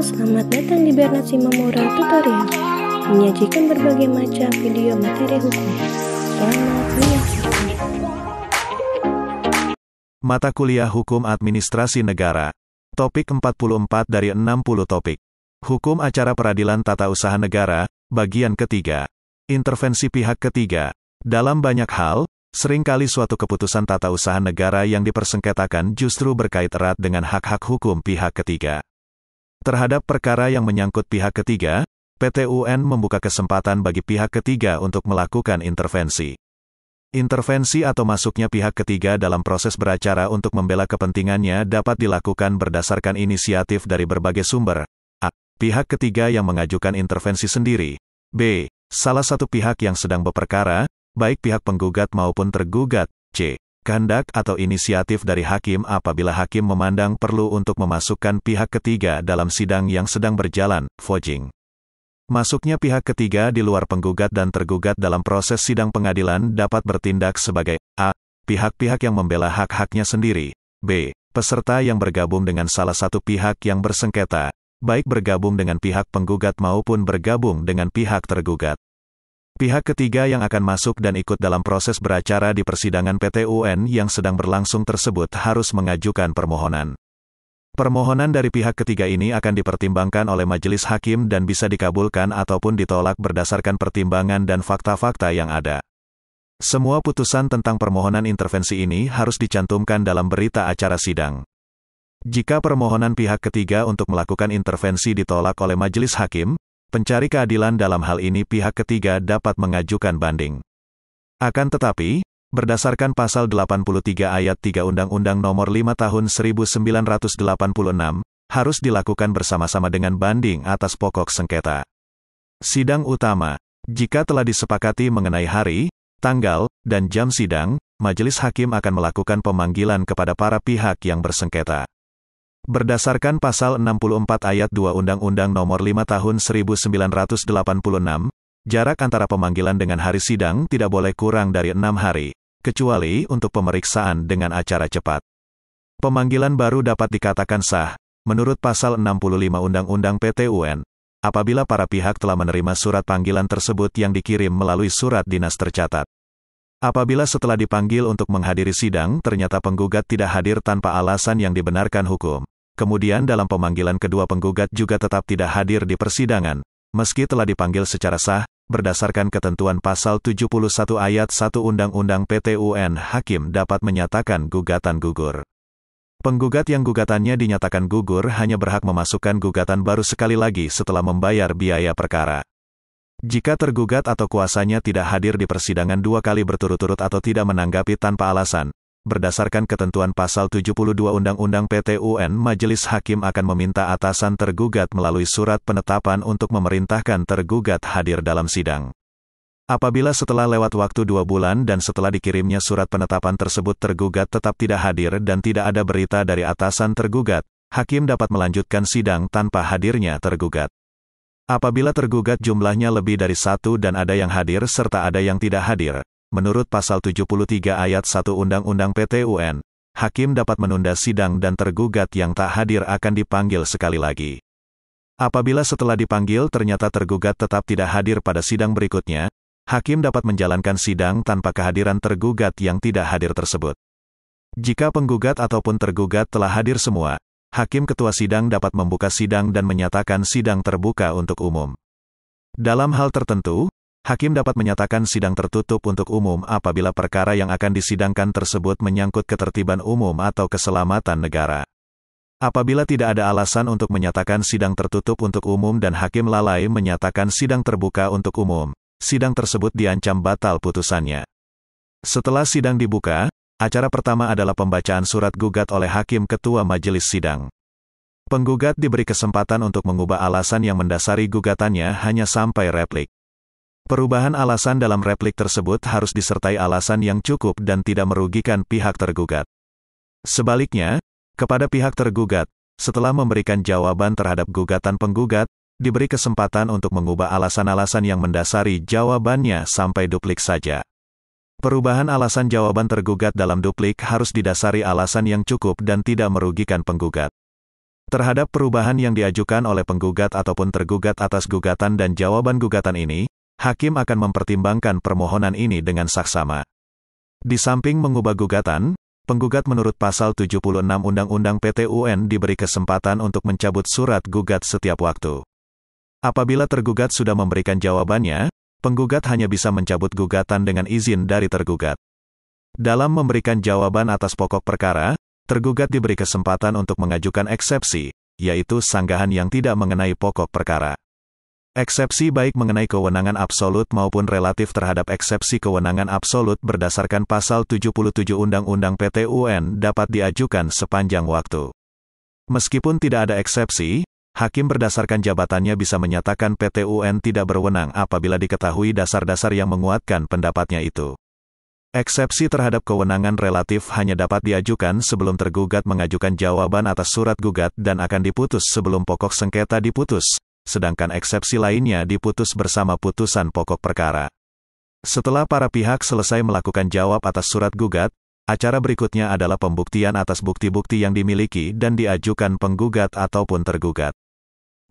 selamat datang di Bernard Simamora Tutorial, menyajikan berbagai macam video materi hukum. Selamat menyaksikan. Mata kuliah Hukum Administrasi Negara. Topik 44 dari 60 topik. Hukum Acara Peradilan Tata Usaha Negara, bagian ketiga. Intervensi pihak ketiga. Dalam banyak hal, seringkali suatu keputusan tata usaha negara yang dipersengketakan justru berkait erat dengan hak-hak hukum pihak ketiga. Terhadap perkara yang menyangkut pihak ketiga, PT UN membuka kesempatan bagi pihak ketiga untuk melakukan intervensi. Intervensi atau masuknya pihak ketiga dalam proses beracara untuk membela kepentingannya dapat dilakukan berdasarkan inisiatif dari berbagai sumber. A. Pihak ketiga yang mengajukan intervensi sendiri. B. Salah satu pihak yang sedang berperkara, baik pihak penggugat maupun tergugat. C. Kehendak atau inisiatif dari hakim apabila hakim memandang perlu untuk memasukkan pihak ketiga dalam sidang yang sedang berjalan, voting. Masuknya pihak ketiga di luar penggugat dan tergugat dalam proses sidang pengadilan dapat bertindak sebagai A. Pihak-pihak yang membela hak-haknya sendiri. B. Peserta yang bergabung dengan salah satu pihak yang bersengketa, baik bergabung dengan pihak penggugat maupun bergabung dengan pihak tergugat. Pihak ketiga yang akan masuk dan ikut dalam proses beracara di persidangan PT UN yang sedang berlangsung tersebut harus mengajukan permohonan. Permohonan dari pihak ketiga ini akan dipertimbangkan oleh majelis hakim dan bisa dikabulkan ataupun ditolak berdasarkan pertimbangan dan fakta-fakta yang ada. Semua putusan tentang permohonan intervensi ini harus dicantumkan dalam berita acara sidang. Jika permohonan pihak ketiga untuk melakukan intervensi ditolak oleh majelis hakim, pencari keadilan dalam hal ini pihak ketiga dapat mengajukan banding. Akan tetapi, berdasarkan pasal 83 ayat 3 Undang-Undang Nomor 5 Tahun 1986, harus dilakukan bersama-sama dengan banding atas pokok sengketa. Sidang utama. Jika telah disepakati mengenai hari, tanggal, dan jam sidang, majelis hakim akan melakukan pemanggilan kepada para pihak yang bersengketa. Berdasarkan pasal 64 ayat 2 Undang-Undang Nomor 5 Tahun 1986, jarak antara pemanggilan dengan hari sidang tidak boleh kurang dari 6 hari, kecuali untuk pemeriksaan dengan acara cepat. Pemanggilan baru dapat dikatakan sah, menurut pasal 65 Undang-Undang PT UN, apabila para pihak telah menerima surat panggilan tersebut yang dikirim melalui surat dinas tercatat. Apabila setelah dipanggil untuk menghadiri sidang ternyata penggugat tidak hadir tanpa alasan yang dibenarkan hukum, kemudian dalam pemanggilan kedua penggugat juga tetap tidak hadir di persidangan, meski telah dipanggil secara sah, berdasarkan ketentuan pasal 71 ayat 1 Undang-Undang PT UN, hakim dapat menyatakan gugatan gugur. Penggugat yang gugatannya dinyatakan gugur hanya berhak memasukkan gugatan baru sekali lagi setelah membayar biaya perkara. Jika tergugat atau kuasanya tidak hadir di persidangan 2 kali berturut-turut atau tidak menanggapi tanpa alasan, berdasarkan ketentuan pasal 72 Undang-Undang PT UN, majelis hakim akan meminta atasan tergugat melalui surat penetapan untuk memerintahkan tergugat hadir dalam sidang. Apabila setelah lewat waktu 2 bulan dan setelah dikirimnya surat penetapan tersebut tergugat tetap tidak hadir dan tidak ada berita dari atasan tergugat, hakim dapat melanjutkan sidang tanpa hadirnya tergugat. Apabila tergugat jumlahnya lebih dari 1 dan ada yang hadir serta ada yang tidak hadir, menurut pasal 73 ayat 1 Undang-Undang PT UN, hakim dapat menunda sidang dan tergugat yang tak hadir akan dipanggil sekali lagi. Apabila setelah dipanggil ternyata tergugat tetap tidak hadir pada sidang berikutnya, hakim dapat menjalankan sidang tanpa kehadiran tergugat yang tidak hadir tersebut. Jika penggugat ataupun tergugat telah hadir semua, hakim ketua sidang dapat membuka sidang dan menyatakan sidang terbuka untuk umum. Dalam hal tertentu, hakim dapat menyatakan sidang tertutup untuk umum apabila perkara yang akan disidangkan tersebut menyangkut ketertiban umum atau keselamatan negara. Apabila tidak ada alasan untuk menyatakan sidang tertutup untuk umum dan hakim lalai menyatakan sidang terbuka untuk umum, sidang tersebut diancam batal putusannya. Setelah sidang dibuka, acara pertama adalah pembacaan surat gugat oleh hakim ketua majelis sidang. Penggugat diberi kesempatan untuk mengubah alasan yang mendasari gugatannya hanya sampai replik. Perubahan alasan dalam replik tersebut harus disertai alasan yang cukup dan tidak merugikan pihak tergugat. Sebaliknya, kepada pihak tergugat, setelah memberikan jawaban terhadap gugatan penggugat, diberi kesempatan untuk mengubah alasan-alasan yang mendasari jawabannya sampai duplik saja. Perubahan alasan jawaban tergugat dalam duplik harus didasari alasan yang cukup dan tidak merugikan penggugat. Terhadap perubahan yang diajukan oleh penggugat ataupun tergugat atas gugatan dan jawaban gugatan ini, hakim akan mempertimbangkan permohonan ini dengan saksama. Di samping mengubah gugatan, penggugat menurut pasal 76 Undang-Undang PT-UN diberi kesempatan untuk mencabut surat gugat setiap waktu. Apabila tergugat sudah memberikan jawabannya, penggugat hanya bisa mencabut gugatan dengan izin dari tergugat. Dalam memberikan jawaban atas pokok perkara, tergugat diberi kesempatan untuk mengajukan eksepsi, yaitu sanggahan yang tidak mengenai pokok perkara. Eksepsi baik mengenai kewenangan absolut maupun relatif terhadap eksepsi kewenangan absolut berdasarkan pasal 77 Undang-Undang PT-UN dapat diajukan sepanjang waktu. Meskipun tidak ada eksepsi, hakim berdasarkan jabatannya bisa menyatakan PT-UN tidak berwenang apabila diketahui dasar-dasar yang menguatkan pendapatnya itu. Eksepsi terhadap kewenangan relatif hanya dapat diajukan sebelum tergugat mengajukan jawaban atas surat gugat dan akan diputus sebelum pokok sengketa diputus, sedangkan eksepsi lainnya diputus bersama putusan pokok perkara. Setelah para pihak selesai melakukan jawab atas surat gugat, acara berikutnya adalah pembuktian atas bukti-bukti yang dimiliki dan diajukan penggugat ataupun tergugat.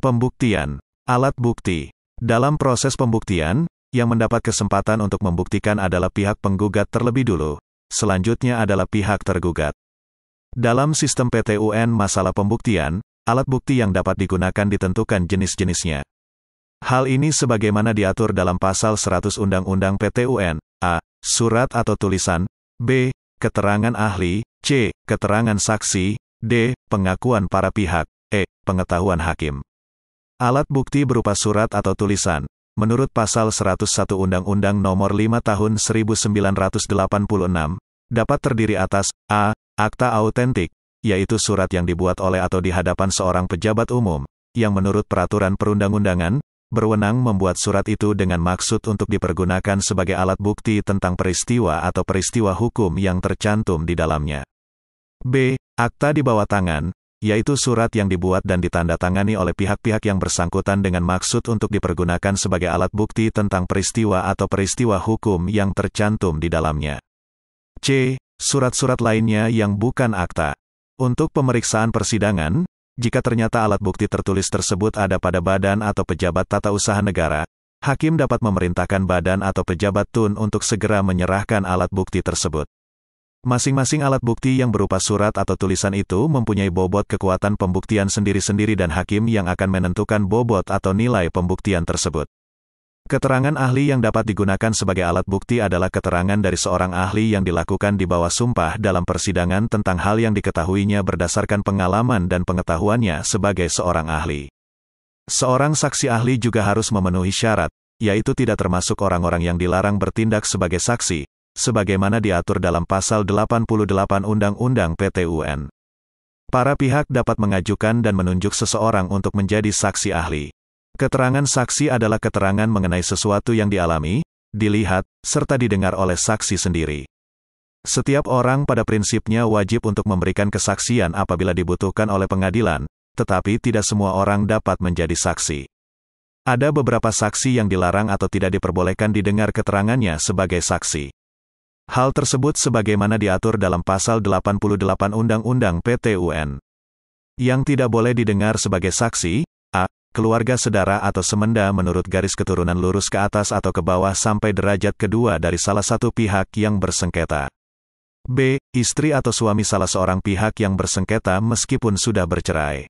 Pembuktian. Alat bukti. Dalam proses pembuktian, yang mendapat kesempatan untuk membuktikan adalah pihak penggugat terlebih dulu, selanjutnya adalah pihak tergugat. Dalam sistem PT-UN masalah pembuktian, alat bukti yang dapat digunakan ditentukan jenis-jenisnya. Hal ini sebagaimana diatur dalam pasal 100 Undang-Undang PT-UN, a. Surat atau tulisan, b. Keterangan ahli, c. Keterangan saksi, d. Pengakuan para pihak, e. Pengetahuan hakim. Alat bukti berupa surat atau tulisan, menurut pasal 101 Undang-Undang Nomor 5 Tahun 1986, dapat terdiri atas a. Akta autentik, yaitu surat yang dibuat oleh atau di hadapan seorang pejabat umum, yang menurut peraturan perundang-undangan, berwenang membuat surat itu dengan maksud untuk dipergunakan sebagai alat bukti tentang peristiwa atau peristiwa hukum yang tercantum di dalamnya. b. Akta di bawah tangan, yaitu surat yang dibuat dan ditandatangani oleh pihak-pihak yang bersangkutan dengan maksud untuk dipergunakan sebagai alat bukti tentang peristiwa atau peristiwa hukum yang tercantum di dalamnya. c. Surat-surat lainnya yang bukan akta. Untuk pemeriksaan persidangan, jika ternyata alat bukti tertulis tersebut ada pada badan atau pejabat tata usaha negara, hakim dapat memerintahkan badan atau pejabat TUN untuk segera menyerahkan alat bukti tersebut. Masing-masing alat bukti yang berupa surat atau tulisan itu mempunyai bobot kekuatan pembuktian sendiri-sendiri dan hakim yang akan menentukan bobot atau nilai pembuktian tersebut. Keterangan ahli yang dapat digunakan sebagai alat bukti adalah keterangan dari seorang ahli yang dilakukan di bawah sumpah dalam persidangan tentang hal yang diketahuinya berdasarkan pengalaman dan pengetahuannya sebagai seorang ahli. Seorang saksi ahli juga harus memenuhi syarat, yaitu tidak termasuk orang-orang yang dilarang bertindak sebagai saksi, sebagaimana diatur dalam pasal 88 Undang-Undang PT-UN. Para pihak dapat mengajukan dan menunjuk seseorang untuk menjadi saksi ahli. Keterangan saksi adalah keterangan mengenai sesuatu yang dialami, dilihat, serta didengar oleh saksi sendiri. Setiap orang pada prinsipnya wajib untuk memberikan kesaksian apabila dibutuhkan oleh pengadilan, tetapi tidak semua orang dapat menjadi saksi. Ada beberapa saksi yang dilarang atau tidak diperbolehkan didengar keterangannya sebagai saksi. Hal tersebut sebagaimana diatur dalam pasal 88 Undang-Undang PT-UN. Yang tidak boleh didengar sebagai saksi, a. Keluarga sedara atau semenda menurut garis keturunan lurus ke atas atau ke bawah sampai derajat kedua dari salah satu pihak yang bersengketa. b. Istri atau suami salah seorang pihak yang bersengketa meskipun sudah bercerai.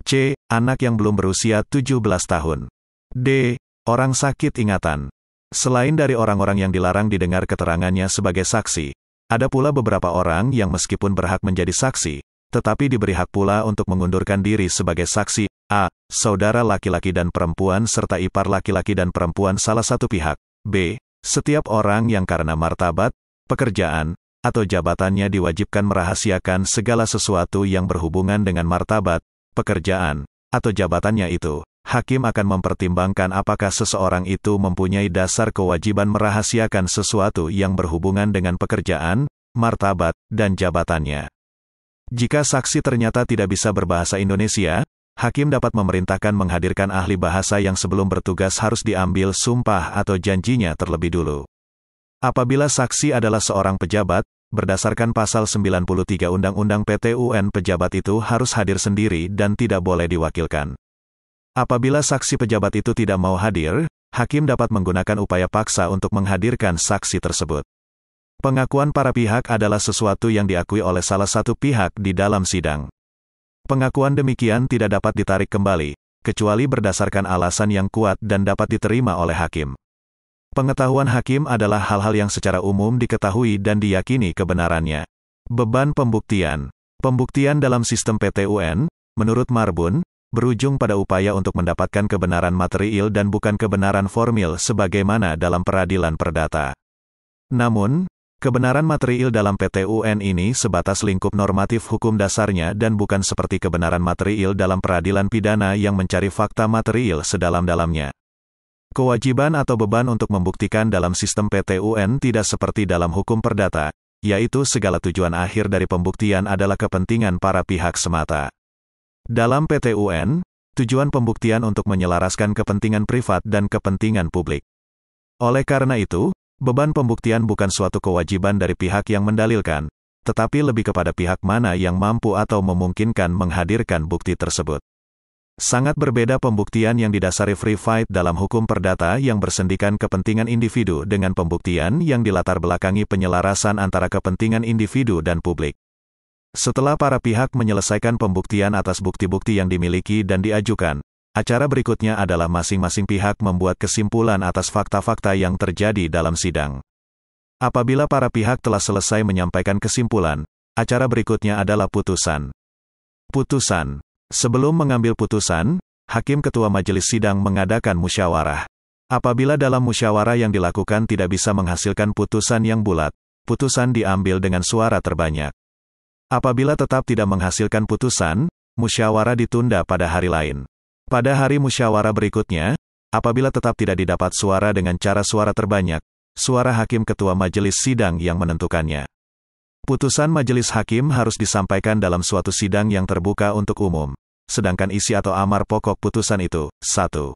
c. Anak yang belum berusia 17 tahun. d. Orang sakit ingatan. Selain dari orang-orang yang dilarang didengar keterangannya sebagai saksi, ada pula beberapa orang yang meskipun berhak menjadi saksi, tetapi diberi hak pula untuk mengundurkan diri sebagai saksi, a. Saudara laki-laki dan perempuan serta ipar laki-laki dan perempuan salah satu pihak, b. Setiap orang yang karena martabat, pekerjaan, atau jabatannya diwajibkan merahasiakan segala sesuatu yang berhubungan dengan martabat, pekerjaan, atau jabatannya itu. Hakim akan mempertimbangkan apakah seseorang itu mempunyai dasar kewajiban merahasiakan sesuatu yang berhubungan dengan pekerjaan, martabat, dan jabatannya. Jika saksi ternyata tidak bisa berbahasa Indonesia, hakim dapat memerintahkan menghadirkan ahli bahasa yang sebelum bertugas harus diambil sumpah atau janjinya terlebih dulu. Apabila saksi adalah seorang pejabat, berdasarkan pasal 93 Undang-Undang PT-UN pejabat itu harus hadir sendiri dan tidak boleh diwakilkan. Apabila saksi pejabat itu tidak mau hadir, hakim dapat menggunakan upaya paksa untuk menghadirkan saksi tersebut. Pengakuan para pihak adalah sesuatu yang diakui oleh salah satu pihak di dalam sidang. Pengakuan demikian tidak dapat ditarik kembali, kecuali berdasarkan alasan yang kuat dan dapat diterima oleh hakim. Pengetahuan hakim adalah hal-hal yang secara umum diketahui dan diyakini kebenarannya. Beban pembuktian. Pembuktian dalam sistem PT-UN, menurut Marbun, berujung pada upaya untuk mendapatkan kebenaran material dan bukan kebenaran formil sebagaimana dalam peradilan perdata. Namun, kebenaran material dalam PT-UN ini sebatas lingkup normatif hukum dasarnya dan bukan seperti kebenaran material dalam peradilan pidana yang mencari fakta material sedalam-dalamnya. Kewajiban atau beban untuk membuktikan dalam sistem PT-UN tidak seperti dalam hukum perdata, yaitu segala tujuan akhir dari pembuktian adalah kepentingan para pihak semata. Dalam PT-UN, tujuan pembuktian untuk menyelaraskan kepentingan privat dan kepentingan publik. Oleh karena itu, beban pembuktian bukan suatu kewajiban dari pihak yang mendalilkan, tetapi lebih kepada pihak mana yang mampu atau memungkinkan menghadirkan bukti tersebut. Sangat berbeda pembuktian yang didasari free fight dalam hukum perdata yang bersendikan kepentingan individu dengan pembuktian yang dilatar belakangi penyelarasan antara kepentingan individu dan publik. Setelah para pihak menyelesaikan pembuktian atas bukti-bukti yang dimiliki dan diajukan, acara berikutnya adalah masing-masing pihak membuat kesimpulan atas fakta-fakta yang terjadi dalam sidang. Apabila para pihak telah selesai menyampaikan kesimpulan, acara berikutnya adalah putusan. Putusan. Sebelum mengambil putusan, hakim ketua majelis sidang mengadakan musyawarah. Apabila dalam musyawarah yang dilakukan tidak bisa menghasilkan putusan yang bulat, putusan diambil dengan suara terbanyak. Apabila tetap tidak menghasilkan putusan, musyawarah ditunda pada hari lain. Pada hari musyawarah berikutnya, apabila tetap tidak didapat suara dengan cara suara terbanyak, suara hakim ketua majelis sidang yang menentukannya. Putusan majelis hakim harus disampaikan dalam suatu sidang yang terbuka untuk umum, sedangkan isi atau amar pokok putusan itu, 1.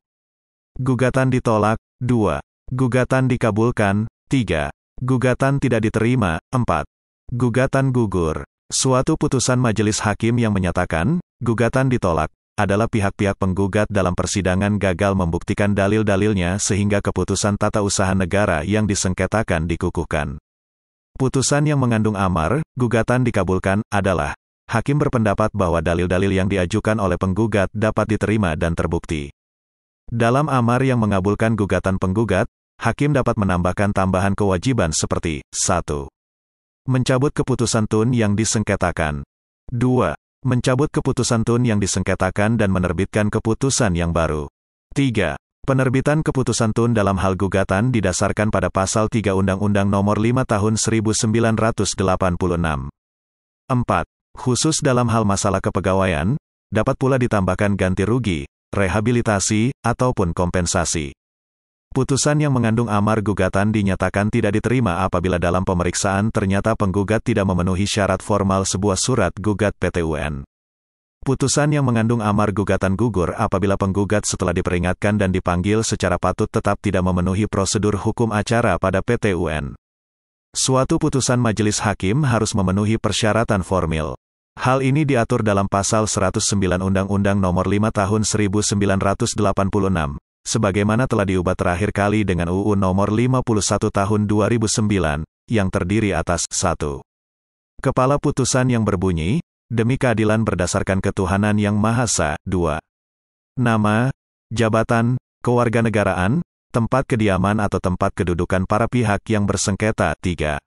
Gugatan ditolak, 2. Gugatan dikabulkan, 3. Gugatan tidak diterima, 4. Gugatan gugur. Suatu putusan majelis hakim yang menyatakan, gugatan ditolak, adalah pihak-pihak penggugat dalam persidangan gagal membuktikan dalil-dalilnya sehingga keputusan tata usaha negara yang disengketakan dikukuhkan. Putusan yang mengandung amar, gugatan dikabulkan, adalah, hakim berpendapat bahwa dalil-dalil yang diajukan oleh penggugat dapat diterima dan terbukti. Dalam amar yang mengabulkan gugatan penggugat, hakim dapat menambahkan tambahan kewajiban seperti, 1. Mencabut keputusan tun yang disengketakan. 2. Mencabut keputusan tun yang disengketakan dan menerbitkan keputusan yang baru. 3. Penerbitan keputusan tun dalam hal gugatan didasarkan pada Pasal 3 Undang-Undang Nomor 5 Tahun 1986. 4. Khusus dalam hal masalah kepegawaian, dapat pula ditambahkan ganti rugi, rehabilitasi, ataupun kompensasi. Putusan yang mengandung amar gugatan dinyatakan tidak diterima apabila dalam pemeriksaan ternyata penggugat tidak memenuhi syarat formal sebuah surat gugat PT-UN. Putusan yang mengandung amar gugatan gugur apabila penggugat setelah diperingatkan dan dipanggil secara patut tetap tidak memenuhi prosedur hukum acara pada PT-UN. Suatu putusan majelis hakim harus memenuhi persyaratan formil. Hal ini diatur dalam Pasal 109 Undang-Undang Nomor 5 Tahun 1986, sebagaimana telah diubah terakhir kali dengan UU Nomor 51 Tahun 2009, yang terdiri atas 1. Kepala putusan yang berbunyi, demi keadilan berdasarkan ketuhanan yang Maha Esa. 2. Nama, jabatan, kewarganegaraan, tempat kediaman atau tempat kedudukan para pihak yang bersengketa. 3.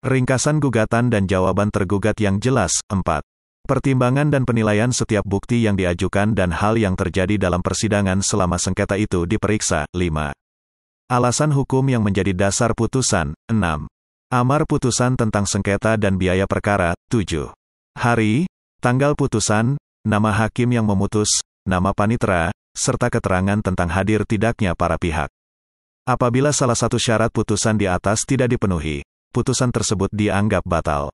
Ringkasan gugatan dan jawaban tergugat yang jelas. 4. Pertimbangan dan penilaian setiap bukti yang diajukan dan hal yang terjadi dalam persidangan selama sengketa itu diperiksa. 5. Alasan hukum yang menjadi dasar putusan. 6. Amar putusan tentang sengketa dan biaya perkara. 7. Hari, tanggal putusan, nama hakim yang memutus, nama panitera, serta keterangan tentang hadir tidaknya para pihak. Apabila salah satu syarat putusan di atas tidak dipenuhi, putusan tersebut dianggap batal.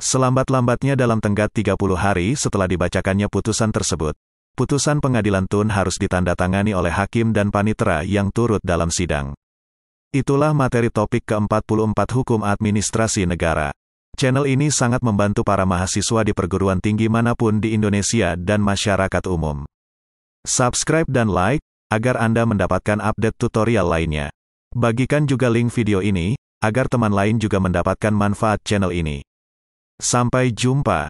Selambat-lambatnya dalam tenggat 30 hari setelah dibacakannya putusan tersebut, putusan pengadilan tun harus ditandatangani oleh hakim dan panitera yang turut dalam sidang. Itulah materi topik ke-44 Hukum Administrasi Negara. Channel ini sangat membantu para mahasiswa di perguruan tinggi manapun di Indonesia dan masyarakat umum. Subscribe dan like, agar Anda mendapatkan update tutorial lainnya. Bagikan juga link video ini, agar teman lain juga mendapatkan manfaat channel ini. Sampai jumpa.